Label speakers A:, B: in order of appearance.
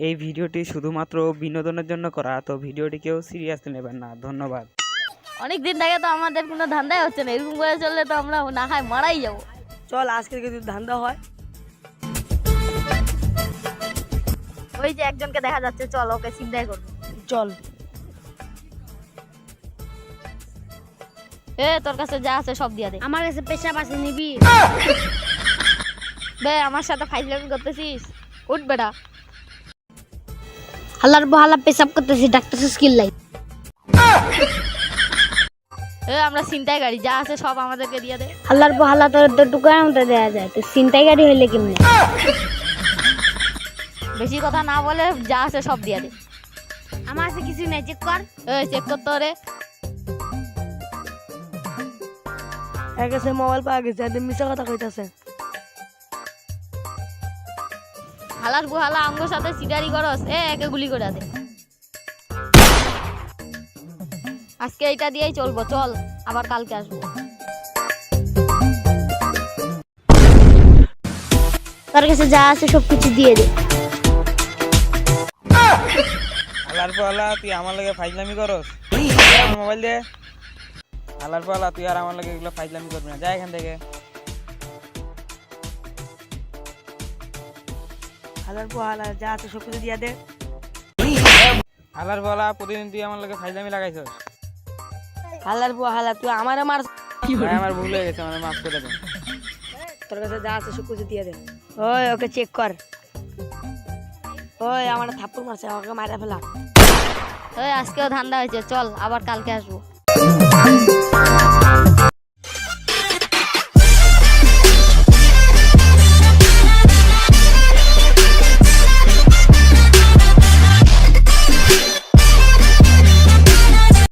A: এই ভিডিওটি শুধুমাত্র বিনোদনের জন্য করা, তো ভিডিওটি কেউ সিরিয়াসলি নেবেন না। ধন্যবাদ।
B: অনেক দিন থেকে তো আমাদের কোনো ধান্দাই হচ্ছে না, এরকম করে চললে তো আমরা না খাই মারাই যাবো।
C: চল আজকে যদি ধান্দা হয়।
B: ওই যে একজনকে দেখা যাচ্ছে, চল ওকে চিন্তাই করবো।
C: চল
B: তোর কাছে যা আছে সব দিয়া দে।
D: আমার কাছে পেশাব আছে, নিবি?
B: বে আমার সাথে ফাইজলামি করতেছিস, উঠ বেটা।
D: হালার বহালা পেশাব করতেছি, ডাক্তার স্কিল লাই।
B: আমরা চিন্তাই গাড়ি যা আছে সব আমাদেরকে দিয়ে দে।
D: হালার বহালা তোর তো টুকার মতো দেয়া যায়, তো চিন্তাই গাড়ি হইলে কেমনে?
B: বেশি কথা না বলে যা আছে সব দিয়ে দে।
D: আমার কাছে কিছু নাই, চেক কর।
B: চেক কর তো রে।
C: এক কাছে মোবাইল পাওয়া গেছে, একদম মিশা কথা কইতাছে।
B: হালার গুহালা আঙ্গুর সাথে সিটারি করস, একে গুলি করে দে। আজকে এটা দিয়েই চলবো, চল আবার কালকে আসবো।
D: তোর কাছে যা আছে সবকিছু দিয়ে দে।
A: আলার পালা তুই আমার লগে ফাইজলামি করস, মোবাইল দে। আলার পালা তুই আর আমার লগে এগুলো ফাইজলামি করবি না, যা এখান থেকে।
C: হালার বহালা যা আছে সবকিছু দিয়া দে।
A: আলার পালা প্রতিদিন তুই আমার লগে ফাইজলামি লাগাইছস।
C: হালার বহালা তুই আমারে মার।
A: ভাই আমার ভুল হয়ে গেছে, মানে মাফ করে দে।
C: তোর কাছে যা আছে সবকিছু দিয়ে দে। ওই ওকে চেক কর। ওই আমার থাপ্পড় মারছে, ওকে মারা ফেলা।
B: আজকেও ধান্দা হয়েছে, চল আবার কালকে আসবো।